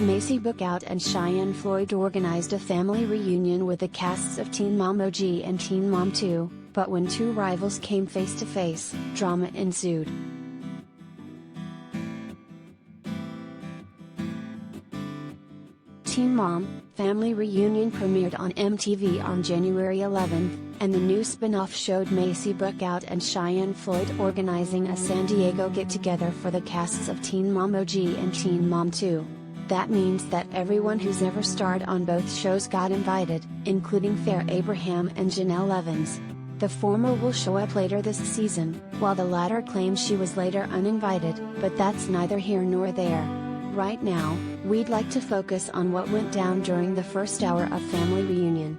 Maci, Bookout and Cheyenne Floyd organized a family reunion with the casts of Teen Mom OG and Teen Mom 2, but when two rivals came face to face, drama ensued. Teen Mom Family Reunion premiered on MTV on January 11, and the new spin-off showed Maci, Bookout and Cheyenne Floyd organizing a San Diego get-together for the casts of Teen Mom OG and Teen Mom 2. That means that everyone who's ever starred on both shows got invited, including Farrah Abraham and Jenelle Evans. The former will show up later this season, while the latter claims she was later uninvited, but that's neither here nor there. Right now, we'd like to focus on what went down during the first hour of Family Reunion.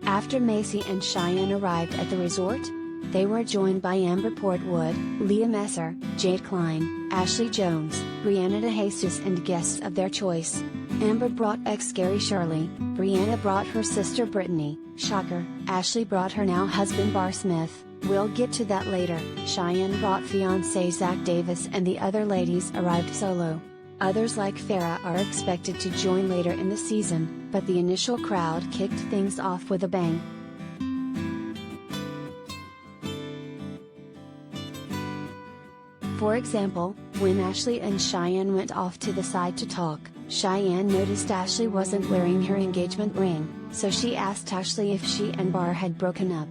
After Maci and Cheyenne arrived at the resort, they were joined by Amber Portwood, Leah Messer, Jade, Cline, Ashley Jones, Brianna DeJesus and guests of their choice. Amber brought ex-Gary Shirley, Brianna brought her sister Brittany, shocker, Ashley brought her now husband Bar Smith, we'll get to that later, Cheyenne brought fiancé Zach Davis and the other ladies arrived solo. Others like Farrah are expected to join later in the season, but the initial crowd kicked things off with a bang. For example, when Ashley and Cheyenne went off to the side to talk, Cheyenne noticed Ashley wasn't wearing her engagement ring, so she asked Ashley if she and Bar had broken up.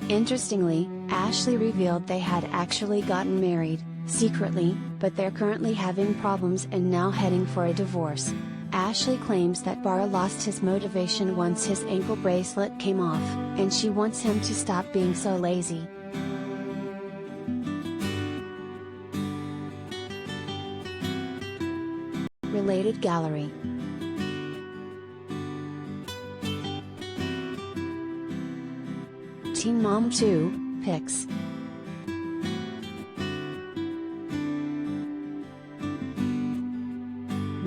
Interestingly, Ashley revealed they had actually gotten married, secretly, but they're currently having problems and now heading for a divorce. Ashley claims that Bar lost his motivation once his ankle bracelet came off, and she wants him to stop being so lazy. Related gallery. Teen Mom 2 pics.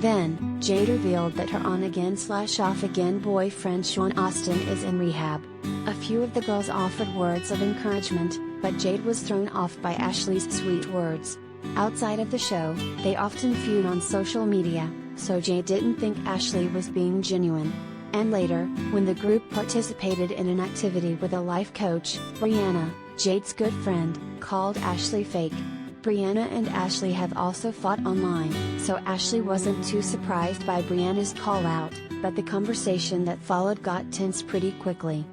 Then, Jade revealed that her on-again/off-again boyfriend Sean Austin is in rehab. A few of the girls offered words of encouragement, but Jade was thrown off by Ashley's sweet words. Outside of the show, they often feud on social media, so Jade didn't think Ashley was being genuine. And later, when the group participated in an activity with a life coach, Brianna, Jade's good friend, called Ashley fake. Brianna and Ashley have also fought online, so Ashley wasn't too surprised by Brianna's call out, but the conversation that followed got tense pretty quickly.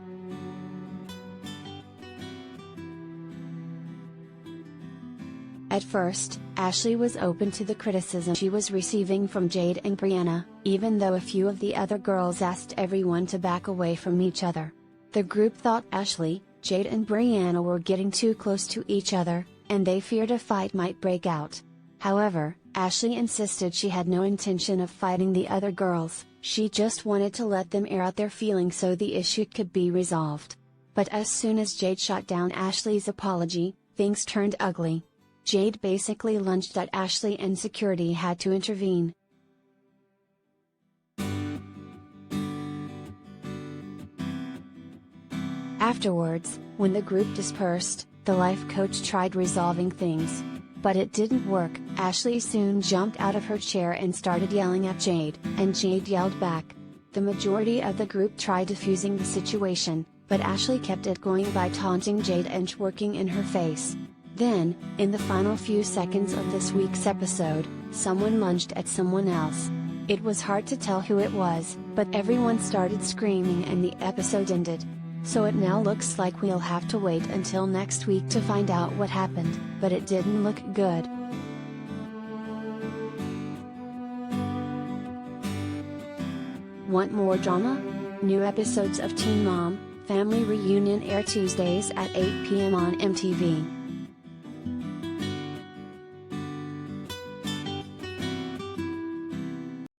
At first, Ashley was open to the criticism she was receiving from Jade and Brianna, even though a few of the other girls asked everyone to back away from each other. The group thought Ashley, Jade and Brianna were getting too close to each other, and they feared a fight might break out. However, Ashley insisted she had no intention of fighting the other girls, she just wanted to let them air out their feelings so the issue could be resolved. But as soon as Jade shot down Ashley's apology, things turned ugly. Jade basically lunged at Ashley and security had to intervene. Afterwards, when the group dispersed, the life coach tried resolving things. But it didn't work. Ashley soon jumped out of her chair and started yelling at Jade, and Jade yelled back. The majority of the group tried diffusing the situation, but Ashley kept it going by taunting Jade and twerking in her face. Then, in the final few seconds of this week's episode, someone lunged at someone else. It was hard to tell who it was, but everyone started screaming and the episode ended. So it now looks like we'll have to wait until next week to find out what happened, but it didn't look good. Want more drama? New episodes of Teen Mom Family Reunion air Tuesdays at 8 p.m. on MTV.